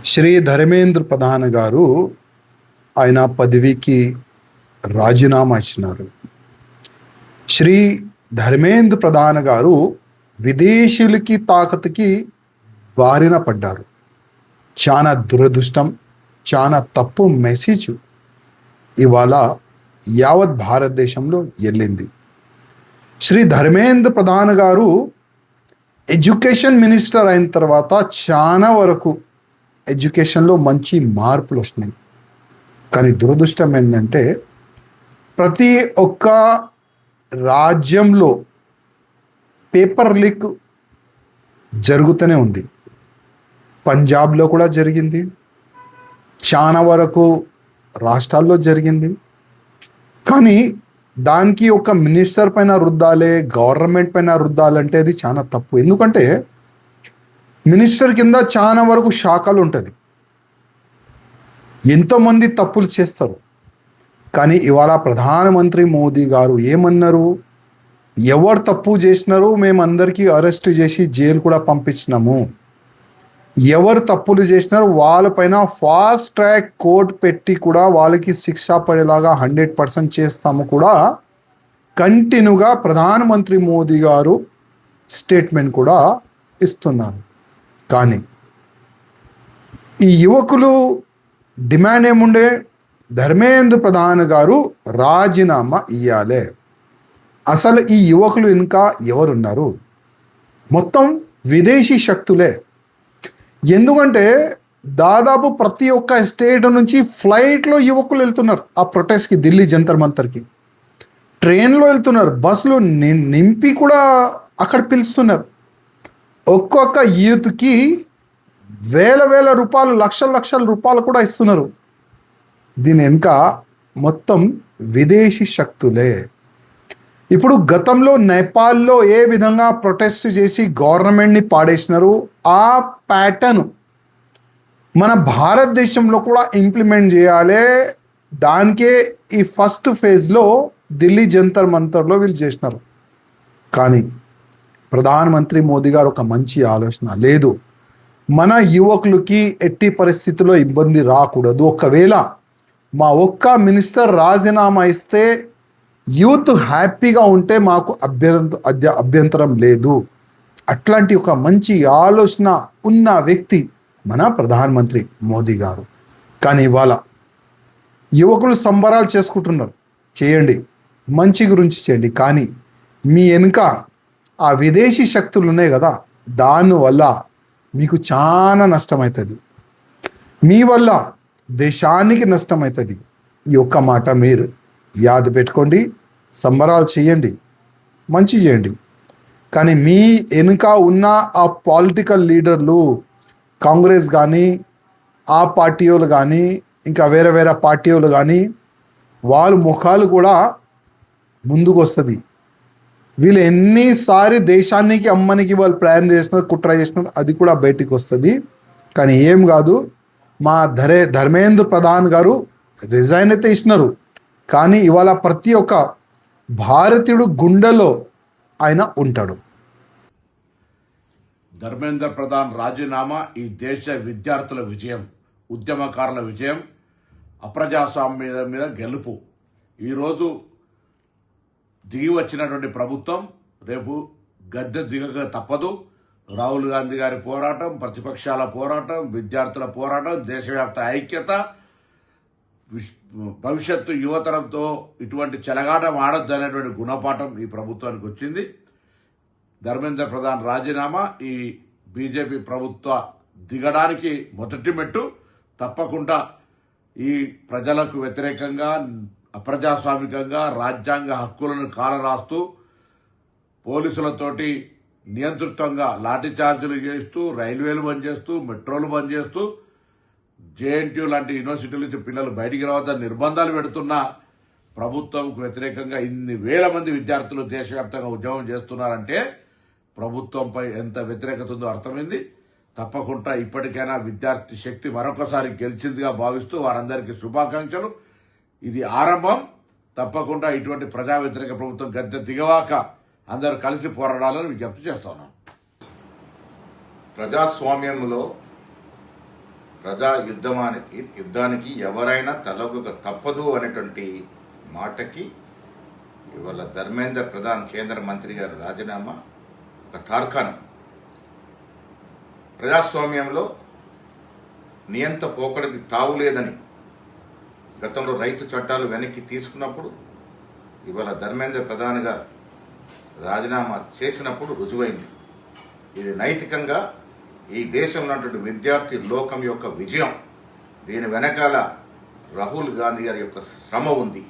శ్రీ ధర్మేంద్ర ప్రధాన్ గారు ఆయన పదవికి రాజీనామా ఇచ్చినారు. శ్రీ ధర్మేంద్ర ప్రధాన్ గారు విదేశీయులకి తాకతుకి బారిన పడ్డారు. చాలా దురదృష్టం, చాలా తప్పు మెసేజ్ ఇవాళ యావత్ భారతదేశంలో వెళ్ళింది. శ్రీ ధర్మేంద్ర ప్రధాన్ గారు ఎడ్యుకేషన్ మినిస్టర్ అయిన తర్వాత చాలా వరకు ఎడ్యుకేషన్లో మంచి మార్పులు వస్తున్నాయి. కానీ దురదృష్టం ఏంటంటే ప్రతి ఒక్క రాజ్యంలో పేపర్ లీక్ జరుగుతూనే ఉంది. పంజాబ్లో కూడా జరిగింది, చాలా వరకు రాష్ట్రాల్లో జరిగింది. కానీ దానికి ఒక మినిస్టర్ పైన రుద్దాలే, గవర్నమెంట్ పైన రుద్దాలంటే అది చాలా తప్పు. ఎందుకంటే మినిస్టర్ కింద చాలా వరకు శాఖలు ఉంటుంది, ఎంతోమంది తప్పులు చేస్తారు. కానీ ఇవాళ ప్రధానమంత్రి మోదీ గారు ఏమన్నారు, ఎవరు తప్పు చేసినారు మేమందరికీ అరెస్ట్ చేసి జైలు కూడా పంపించినాము, ఎవరు తప్పులు చేసినారు వాళ్ళపైన ఫాస్ట్ ట్రాక్ కోర్టు పెట్టి కూడా వాళ్ళకి శిక్ష పడేలాగా 100% చేస్తాము కూడా కంటిన్యూగా ప్రధానమంత్రి మోదీ గారు స్టేట్మెంట్ కూడా ఇస్తున్నారు. కానీ ఈ యువకులు డిమాండ్ ఏముండే, ధర్మేంద్ర ప్రధాన్ గారు రాజీనామా ఇయ్యాలే. అసలు ఈ యువకులు ఇంకా ఎవరున్నారు? మొత్తం విదేశీ శక్తులే. ఎందుకంటే దాదాపు ప్రతి ఒక్క స్టేట్ నుంచి ఫ్లైట్లో యువకులు వెళ్తున్నారు ఆ ప్రొటెస్ట్కి, ఢిల్లీ జంతర్ మంతర్కి. ట్రైన్లో వెళ్తున్నారు, బస్సులు నింపి కూడా అక్కడ పిలుస్తున్నారు. ఒక్కొక్క యూత్కి వేల రూపాయలు, లక్షల రూపాయలు కూడా ఇస్తున్నారు. దీని వెనుక మొత్తం విదేశీ శక్తులే. ఇప్పుడు గతంలో నేపాల్లో ఏ విధంగా ప్రొటెస్ట్ చేసి గవర్నమెంట్ని పాడేసినారు, ఆ ప్యాటర్న్ మన భారతదేశంలో కూడా ఇంప్లిమెంట్ చేయాలి. దానికే ఈ ఫస్ట్ ఫేజ్లో ఢిల్లీ జంతర్ మంతర్లో వీళ్ళు చేసినారు. కానీ ప్రధానమంత్రి మోదీ గారు ఒక మంచి ఆలోచన లేదు, మన యువకులకి ఎట్టి పరిస్థితుల్లో ఇబ్బంది రాకూడదు, ఒకవేళ మా ఒక్క మినిస్టర్ రాజీనామా ఇస్తే యూత్ హ్యాపీగా ఉంటే మాకు అభ్యంతరం లేదు. అట్లాంటి ఒక మంచి ఆలోచన ఉన్న వ్యక్తి మన ప్రధానమంత్రి మోదీ గారు. కానీ ఇవాళ యువకులు సంబరాలు చేసుకుంటున్నారు, చేయండి, మంచి గురించి చేయండి. కానీ మీ వెనుక ఆ విదేశీ శక్తులు ఉన్నాయి కదా, దానివల్ల మీకు చాలా నష్టమవుతుంది, మీ వల్ల దేశానికి నష్టమవుతుంది. ఈ ఒక్క మాట మీరు యాద పెట్టుకోండి. సంబరాలు చేయండి, మంచి చేయండి. కానీ మీ వెనుక ఉన్న ఆ పొలిటికల్ లీడర్లు, కాంగ్రెస్ కానీ, ఆ పార్టీ వాళ్ళు కానీ, ఇంకా వేరే పార్టీ వాళ్ళు కానీ, వాళ్ళ ముఖాలు కూడా ముందుకు వస్తుంది. వీళ్ళు ఎన్నిసారి దేశానికి అమ్మనికి వాళ్ళు ప్లాన్ చేసినారు, కుట్ర చేసినారు, అది కూడా బయటికి వస్తుంది. కానీ ఏం కాదు, మా ధర్మేంద్ర ప్రధాన్ గారు రిజైన్ అయితే ఇచ్చినారు. కానీ ఇవాళ ప్రతి ఒక్క భారతీయుడు గుండెలో ఆయన ఉంటాడు. ధర్మేంద్ర ప్రధాన్ రాజీనామా ఈ దేశ విద్యార్థుల విజయం, ఉద్యమకారుల విజయం, అప్రజాస్వామ్యం మీద గెలుపు. ఈరోజు దిగి వచ్చినటువంటి ప్రభుత్వం రేపు గద్దె దిగక తప్పదు. రాహుల్ గాంధీ గారి పోరాటం, ప్రతిపక్షాల పోరాటం, విద్యార్థుల పోరాటం, దేశవ్యాప్త ఐక్యత, భవిష్యత్తు యువతరంతో ఇటువంటి చెలగాటం ఆడొద్దు అనేటువంటి గుణపాఠం ఈ ప్రభుత్వానికి వచ్చింది. ధర్మేంద్ర ప్రధాన్ రాజీనామా ఈ బీజేపీ ప్రభుత్వ దిగడానికి మొదటి మెట్టు. తప్పకుండా ఈ ప్రజలకు వ్యతిరేకంగా, అప్రజాస్వామికంగా రాజ్యాంగ హక్కులను కాలరాస్తూ పోలీసులతోటి నియంతృత్వంగా లాఠీ చార్జీలు చేస్తూ, రైల్వేలు బంద్ చేస్తూ, మెట్రోలు బంద్ చేస్తూ, జేఎన్టీయూ లాంటి యూనివర్సిటీల నుంచి పిల్లలు బయటికి రావద్దని నిర్బంధాలు పెడుతున్న ప్రభుత్వంకు వ్యతిరేకంగా ఇన్ని వేల మంది విద్యార్థులు దేశవ్యాప్తంగా ఉద్యమం చేస్తున్నారంటే ప్రభుత్వంపై ఎంత వ్యతిరేకత ఉందో అర్థమైంది. తప్పకుండా ఇప్పటికైనా విద్యార్థి శక్తి మరొకసారి గెలిచిందిగా భావిస్తూ వారందరికీ శుభాకాంక్షలు. ఇది ఆరంభం. తప్పకుండా ఇటువంటి ప్రజా వ్యతిరేక ప్రభుత్వం గద్దె దిగవాక అందరూ కలిసి పోరాడాలని విజ్ఞప్తి చేస్తున్నాం. ప్రజాస్వామ్యంలో యుద్ధానికి ఎవరైనా తలొగ్గక తప్పదు అనేటువంటి మాటకి ఇవాళ ధర్మేంద్ర ప్రధాన్ కేంద్ర మంత్రి గారు రాజీనామా ఒక తార్కాణం. ప్రజాస్వామ్యంలో నియంత పోకడికి తావు లేదని గతంలో రైతు చట్టాలు వెనక్కి తీసుకున్నప్పుడు ఇవాళ ధర్మేంద్ర ప్రధాన్ గారు రాజీనామా చేసినప్పుడు రుజువైంది. ఇది నైతికంగా ఈ దేశంలో ఉన్నటువంటి విద్యార్థి లోకం యొక్క విజయం. దీని వెనకాల రాహుల్ గాంధీ గారి యొక్క శ్రమ ఉంది.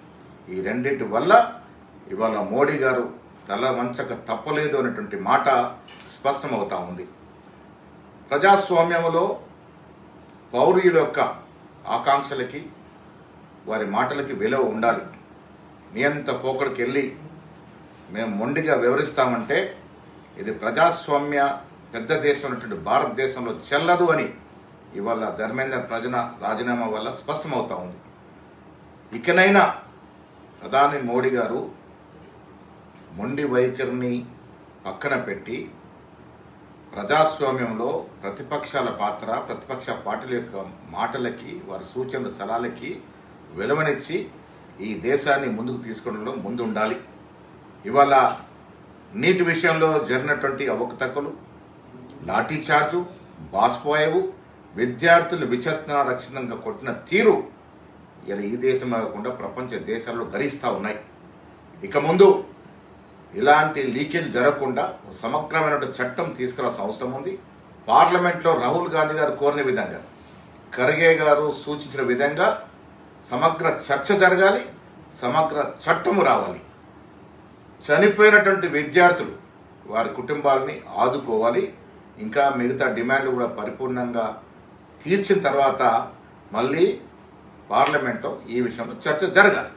ఈ రెండింటి వల్ల ఇవాళ మోడీ గారు తల వంచక తప్పలేదు అనేటువంటి మాట స్పష్టమవుతా ఉంది. ప్రజాస్వామ్యంలో పౌరుల యొక్క ఆకాంక్షలకి వారి మాటలకి విలువ ఉండాలి. నియంత పోకడికి వెళ్ళి మేము మొండిగా వివరిస్తామంటే ఇది ప్రజాస్వామ్య పెద్ద దేశం ఉన్నటువంటి భారతదేశంలో చెల్లదు అని ఇవాళ ధర్మేంద్ర రాజీనామా వల్ల స్పష్టమవుతా ఉంది. ఇకనైనా ప్రధాని మోడీ గారు మొండి వైఖరిని పక్కన పెట్టి ప్రజాస్వామ్యంలో ప్రతిపక్షాల పాత్ర, ప్రతిపక్ష పార్టీల యొక్క మాటలకి, వారి సూచనల సలహాలకి విలువనిచ్చి ఈ దేశాన్ని ముందుకు తీసుకోవడంలో ముందు ఉండాలి. ఇవాళ నీటి విషయంలో జరిగినటువంటి అవకతవకలు, లాఠీ చార్జు, బాష్పాయవు, విద్యార్థులు విచక్షణారహితంగా కొట్టిన తీరు ఇలా ఈ దేశం కాకుండా ప్రపంచ దేశాల్లో గరిస్తూ ఉన్నాయి. ఇక ముందు ఇలాంటి లీకేజ్ జరగకుండా సమగ్రమైన చట్టం తీసుకురావాల్సిన అవసరం ఉంది. పార్లమెంట్లో రాహుల్ గాంధీ గారు కోరిన విధంగా, ఖర్గే గారు సూచించిన విధంగా సమగ్ర చర్చ జరగాలి, సమగ్ర చట్టము రావాలి. చనిపోయినటువంటి విద్యార్థులు వారి కుటుంబాలని ఆదుకోవాలి. ఇంకా మిగతా డిమాండ్లు కూడా పరిపూర్ణంగా తీర్చిన తర్వాత మళ్ళీ పార్లమెంట్లో ఈ విషయంలో చర్చ జరగాలి.